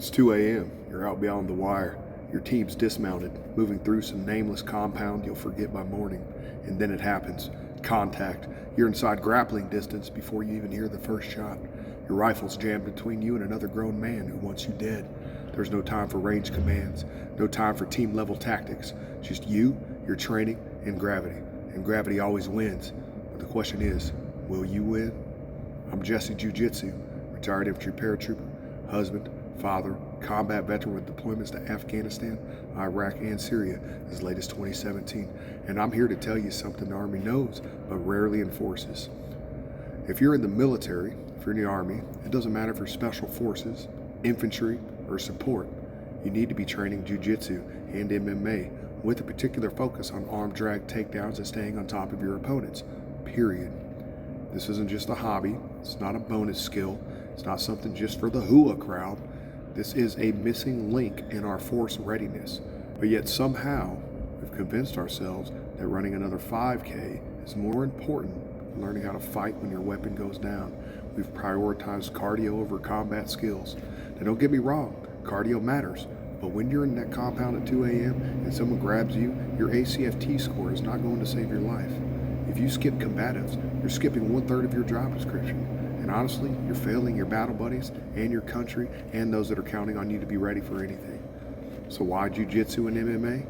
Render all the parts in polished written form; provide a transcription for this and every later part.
It's 2 a.m. You're out beyond the wire. Your team's dismounted, moving through some nameless compound you'll forget by morning. And then it happens. Contact. You're inside grappling distance before you even hear the first shot. Your rifle's jammed between you and another grown man who wants you dead. There's no time for range commands, no time for team-level tactics. Just you, your training, and gravity. And gravity always wins. But the question is, will you win? I'm Jesse Jiu-Jitsu, retired infantry paratrooper, husband, father, combat veteran with deployments to Afghanistan, Iraq, and Syria as late as 2017. And I'm here to tell you something the Army knows, but rarely enforces. If you're in the military, if you're in the Army, it doesn't matter if you're special forces, infantry, or support, you need to be training Jiu-Jitsu and MMA with a particular focus on arm drag takedowns and staying on top of your opponents, period. This isn't just a hobby, it's not a bonus skill, it's not something just for the hula crowd. This is a missing link in our force readiness. But yet somehow, we've convinced ourselves that running another 5K is more important than learning how to fight when your weapon goes down. We've prioritized cardio over combat skills. Now don't get me wrong, cardio matters, but when you're in that compound at 2 a.m. and someone grabs you, your ACFT score is not going to save your life. If you skip combatives, you're skipping 1/3 of your job description. And honestly, you're failing your battle buddies and your country and those that are counting on you to be ready for anything. So why Jiu-Jitsu and MMA?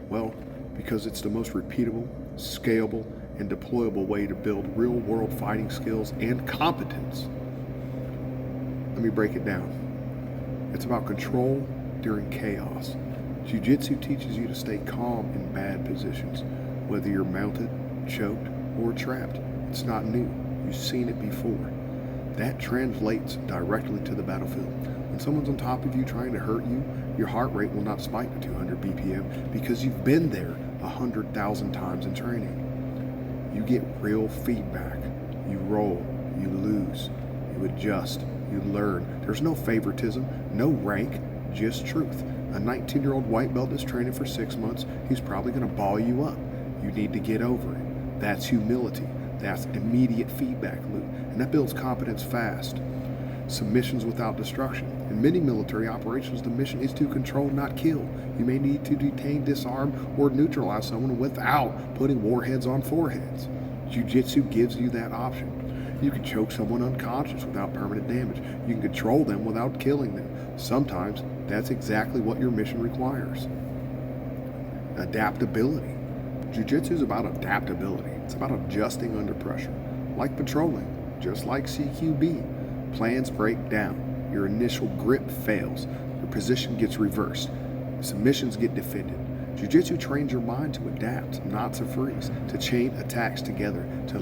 Well, because it's the most repeatable, scalable, and deployable way to build real-world fighting skills and competence. Let me break it down. It's about control during chaos. Jiu-Jitsu teaches you to stay calm in bad positions, whether you're mounted, choked, or trapped. It's not new. You've seen it before. That translates directly to the battlefield. When someone's on top of you trying to hurt you, your heart rate will not spike to 200 BPM because you've been there 100,000 times in training. You get real feedback. You roll, you lose, you adjust, you learn. There's no favoritism, no rank, just truth. A 19-year-old white belt that's training for 6 months, he's probably going to ball you up. You need to get over it. That's humility. That's immediate feedback loop, and that builds competence fast. Submissions without destruction. In many military operations, the mission is to control, not kill. You may need to detain, disarm, or neutralize someone without putting warheads on foreheads. Jiu-Jitsu gives you that option. You can choke someone unconscious without permanent damage. You can control them without killing them. Sometimes that's exactly what your mission requires. Adaptability. Jiu-Jitsu is about adaptability. It's about adjusting under pressure. Like patrolling, just like CQB. Plans break down. Your initial grip fails. Your position gets reversed. Submissions get defended. Jiu-Jitsu trains your mind to adapt, not to freeze, to chain attacks together, to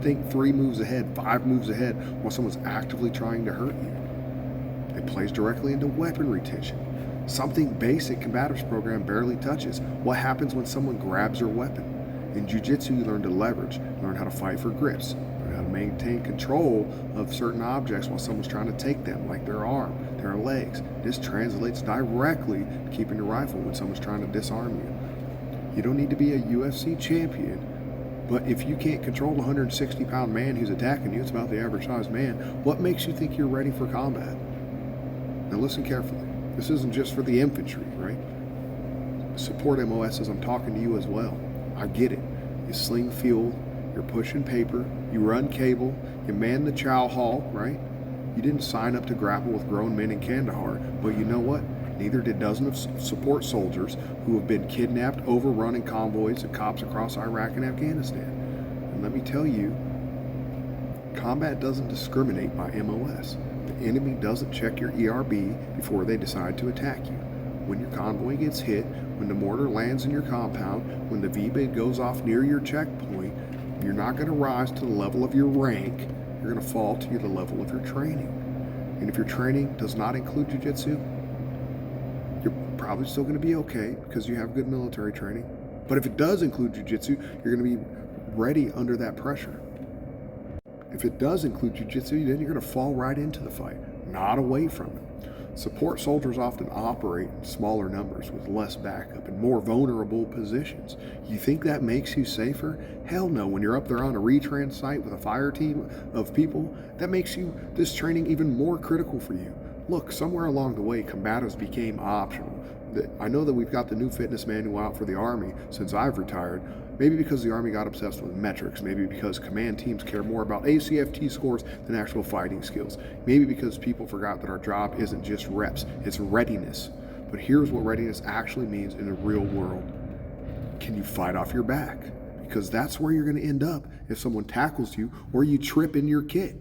think 3 moves ahead, 5 moves ahead while someone's actively trying to hurt you. It plays directly into weapon retention. Something basic Combatives program barely touches. What happens when someone grabs your weapon? In Jiu-Jitsu, you learn to leverage, learn how to fight for grips, learn how to maintain control of certain objects while someone's trying to take them, like their arm, their legs. This translates directly to keeping your rifle when someone's trying to disarm you. You don't need to be a UFC champion, but if you can't control a 160-pound man who's attacking you, it's about the average-sized man, what makes you think you're ready for combat? Now listen carefully. This isn't just for the infantry, right? Support MOSs, I'm talking to you as well. I get it. You sling fuel, you're pushing paper, you run cable, you man the chow hall, right? You didn't sign up to grapple with grown men in Kandahar, but you know what? Neither did dozens of support soldiers who have been kidnapped, overrunning convoys of cops across Iraq and Afghanistan. And let me tell you, combat doesn't discriminate by MOS. The enemy doesn't check your ERB before they decide to attack you. When your convoy gets hit, when the mortar lands in your compound, when the VBID goes off near your checkpoint, you're not going to rise to the level of your rank. You're going to fall to the level of your training. And if your training does not include Jiu-Jitsu, you're probably still going to be okay because you have good military training. But if it does include Jiu-Jitsu, you're going to be ready under that pressure. If it does include Jiu-Jitsu, then you're going to fall right into the fight, not away from it. Support soldiers often operate in smaller numbers with less backup and more vulnerable positions. You think that makes you safer? Hell no. When you're up there on a retrans site with a fire team of people, that makes this training even more critical for you. Look, somewhere along the way, combatives became optional. I know that we've got the new fitness manual out for the Army since I've retired, maybe because the Army got obsessed with metrics, maybe because command teams care more about ACFT scores than actual fighting skills, maybe because people forgot that our job isn't just reps, it's readiness. But here's what readiness actually means in the real world. Can you fight off your back? Because that's where you're going to end up if someone tackles you or you trip in your kit.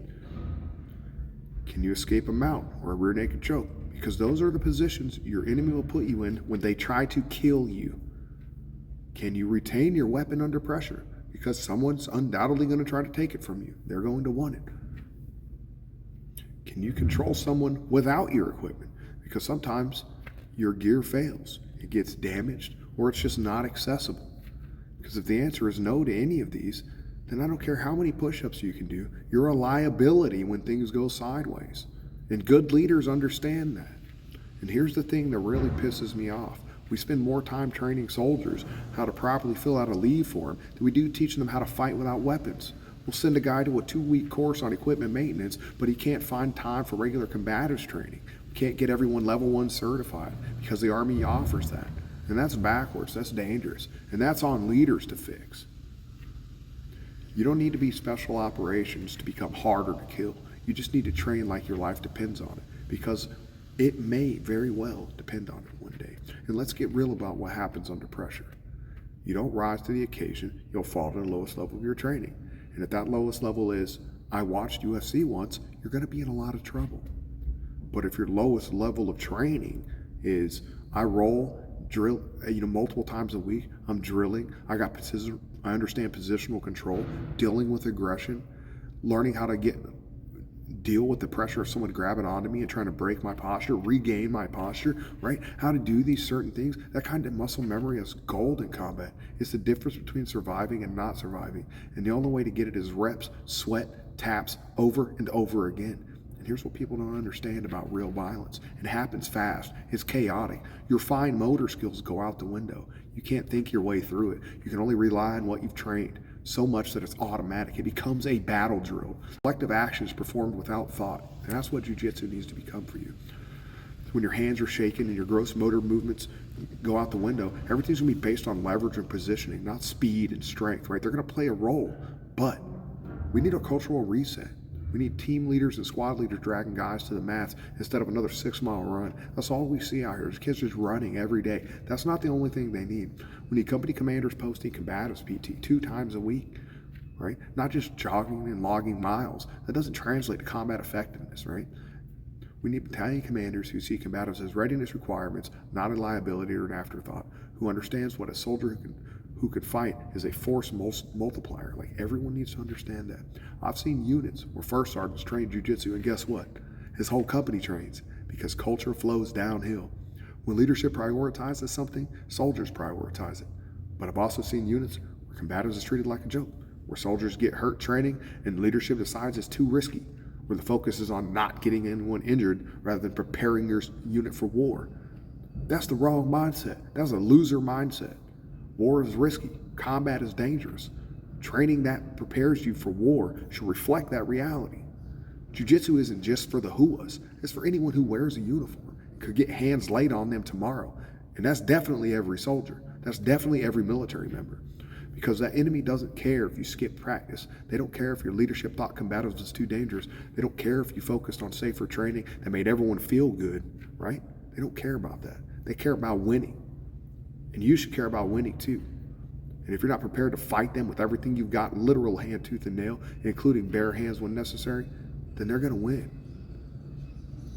Can you escape a mount or a rear naked choke? Because those are the positions your enemy will put you in when they try to kill you. Can you retain your weapon under pressure? Because someone's undoubtedly going to try to take it from you. They're going to want it. Can you control someone without your equipment? Because sometimes your gear fails, it gets damaged, or it's just not accessible. Because if the answer is no to any of these, then I don't care how many push-ups you can do, you're a liability when things go sideways. And good leaders understand that. And here's the thing that really pisses me off. We spend more time training soldiers how to properly fill out a leave form than we do teaching them how to fight without weapons. We'll send a guy to a 2-week course on equipment maintenance, but he can't find time for regular combatives training. We can't get everyone level 1 certified because the Army offers that. And that's backwards, that's dangerous, and that's on leaders to fix. You don't need to be special operations to become harder to kill. You just need to train like your life depends on it, because it may very well depend on it one day. And let's get real about what happens under pressure. You don't rise to the occasion, you'll fall to the lowest level of your training. And if that lowest level is, I watched UFC once, you're gonna be in a lot of trouble. But if your lowest level of training is, I roll, drill, multiple times a week, I'm drilling, I understand positional control, dealing with aggression, learning how to deal with the pressure of someone grabbing onto me and trying to break my posture, regain my posture, right? How to do these certain things. That kind of muscle memory is gold in combat. It's the difference between surviving and not surviving. And the only way to get it is reps, sweat, taps, over and over again. And here's what people don't understand about real violence. It happens fast. It's chaotic. Your fine motor skills go out the window. You can't think your way through it. You can only rely on what you've trained. So much that it's automatic. It becomes a battle drill. Collective action is performed without thought. And that's what jiu-jitsu needs to become for you. When your hands are shaking and your gross motor movements go out the window, everything's gonna be based on leverage and positioning, not speed and strength, right? They're gonna play a role, but we need a cultural reset. We need team leaders and squad leaders dragging guys to the mats instead of another 6-mile run. That's all we see out here. There's kids just running every day. That's not the only thing they need. We need company commanders posting combatives PT 2 times a week, right? Not just jogging and logging miles. That doesn't translate to combat effectiveness, right? We need battalion commanders who see combatives as readiness requirements, not a liability or an afterthought, who understands what a soldier who could fight is a force multiplier. Like, everyone needs to understand that. I've seen units where first sergeants train jiu-jitsu, and guess what? His whole company trains, because culture flows downhill. When leadership prioritizes something, soldiers prioritize it. But I've also seen units where combatives is treated like a joke, where soldiers get hurt training and leadership decides it's too risky, where the focus is on not getting anyone injured rather than preparing your unit for war. That's the wrong mindset. That's a loser mindset. War is risky. Combat is dangerous. Training that prepares you for war should reflect that reality. Jiu-jitsu isn't just for the hooas. It's for anyone who wears a uniform. Could get hands laid on them tomorrow. And that's definitely every soldier. That's definitely every military member. Because that enemy doesn't care if you skip practice. They don't care if your leadership thought combatives was too dangerous. They don't care if you focused on safer training that made everyone feel good, right? They don't care about that. They care about winning. And you should care about winning too. And if you're not prepared to fight them with everything you've got, literal hand, tooth, and nail, including bare hands when necessary, then they're gonna win.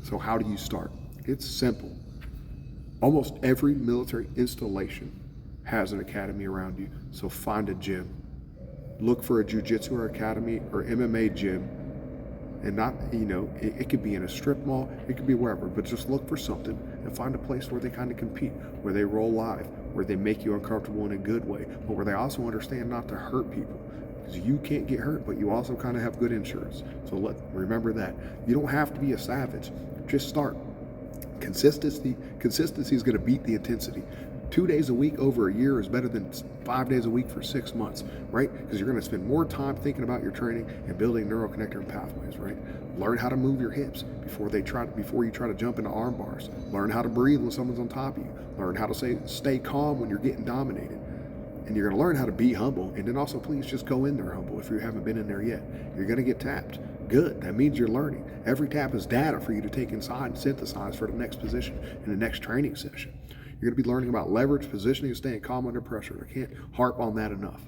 So how do you start? It's simple. Almost every military installation has an academy around you, so find a gym. Look for a jiu-jitsu or academy or MMA gym. And not, it could be in a strip mall, it could be wherever, but just look for something and find a place where they kind of compete, where they roll live, where they make you uncomfortable in a good way, but where they also understand not to hurt people. Because you can't get hurt, but you also kind of have good insurance. So remember that. You don't have to be a savage, just start. Consistency is gonna beat the intensity. 2 days a week over a year is better than 5 days a week for 6 months, right? Because you're going to spend more time thinking about your training and building neuroconnector and pathways, right? Learn how to move your hips before you try to jump into arm bars. Learn how to breathe when someone's on top of you. Learn how to stay calm when you're getting dominated. And you're going to learn how to be humble. And then also, please just go in there humble if you haven't been in there yet. You're going to get tapped. Good. That means you're learning. Every tap is data for you to take inside and synthesize for the next position in the next training session. You're going to be learning about leverage, positioning, and staying calm under pressure. I can't harp on that enough.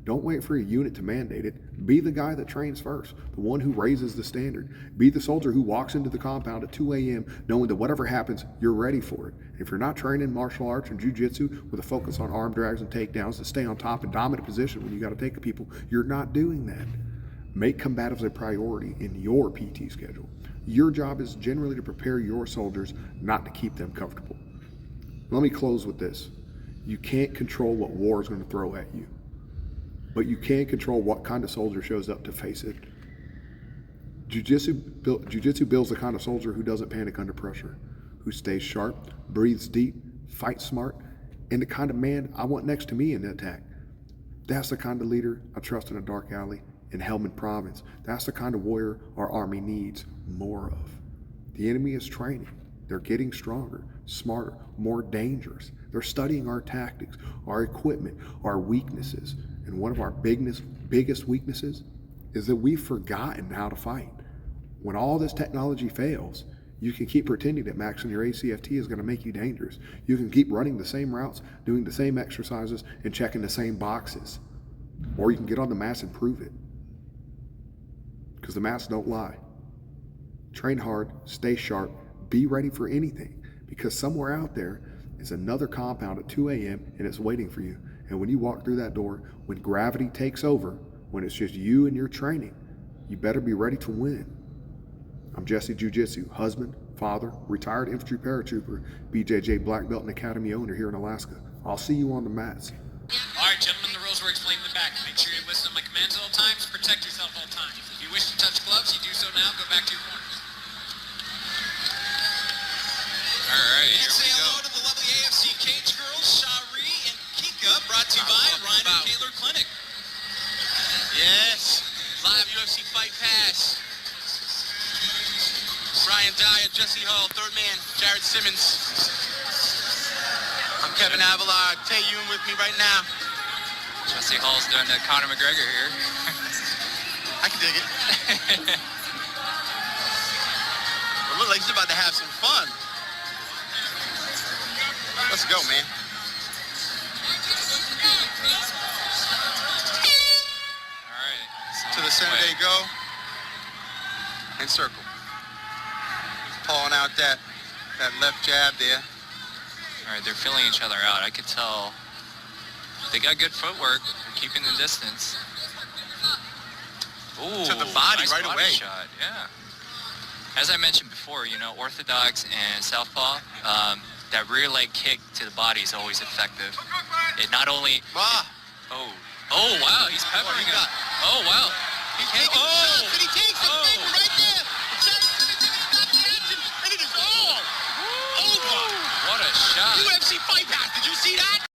Don't wait for a unit to mandate it. Be the guy that trains first, the one who raises the standard. Be the soldier who walks into the compound at 2 a.m. knowing that whatever happens, you're ready for it. If you're not training martial arts and jiu-jitsu with a focus on arm drags and takedowns to stay on top and dominant position when you got to take people, you're not doing that. Make combatives a priority in your PT schedule. Your job is generally to prepare your soldiers, not to keep them comfortable. Let me close with this. You can't control what war is going to throw at you, but you can control what kind of soldier shows up to face it. Jiu-Jitsu builds the kind of soldier who doesn't panic under pressure, who stays sharp, breathes deep, fights smart, and the kind of man I want next to me in the attack. That's the kind of leader I trust in a dark alley in Helmand Province. That's the kind of warrior our army needs more of. The enemy is training. They're getting stronger, smarter, more dangerous. They're studying our tactics, our equipment, our weaknesses. And one of our biggest weaknesses is that we've forgotten how to fight. When all this technology fails, you can keep pretending that maxing your ACFT is going to make you dangerous. You can keep running the same routes, doing the same exercises, and checking the same boxes. Or you can get on the mats and prove it. Because the mats don't lie. Train hard, stay sharp, be ready for anything. Because somewhere out there is another compound at 2 a.m. and it's waiting for you. And when you walk through that door, when gravity takes over, when it's just you and your training, you better be ready to win. I'm Jesse Jiu-Jitsu, husband, father, retired infantry paratrooper, BJJ black belt and academy owner here in Alaska. I'll see you on the mats. All right, gentlemen, the rules were explained in the back. Make sure you listen to my commands at all times. Protect yourself at all times. If you wish to touch gloves, you do so now. Go back to your corners. All right, here we go. Say hello to the lovely AFC Cage Girls, Shari and Kika, brought to you by Ryan and Taylor Clinic. Yes, live UFC Fight Pass. Brian Dyer, Jesse Hall, third man, Jared Simmons. I'm Kevin Avila, Tay Yoon with me right now. Jesse Hall's doing the Conor McGregor here. I can dig it. It looks like he's about to have some fun. Let's go, man. All right. To the center they go. And circle. Pulling out that left jab there. All right, they're filling each other out. I could tell they got good footwork. They're keeping the distance. Ooh, to the body nice right body away. Shot. Yeah. As I mentioned before, you know, orthodox and southpaw, that rear leg kick to the body is always effective. It not only... Oh, wow, he's peppering him. Oh, wow. He's taking shots. Did he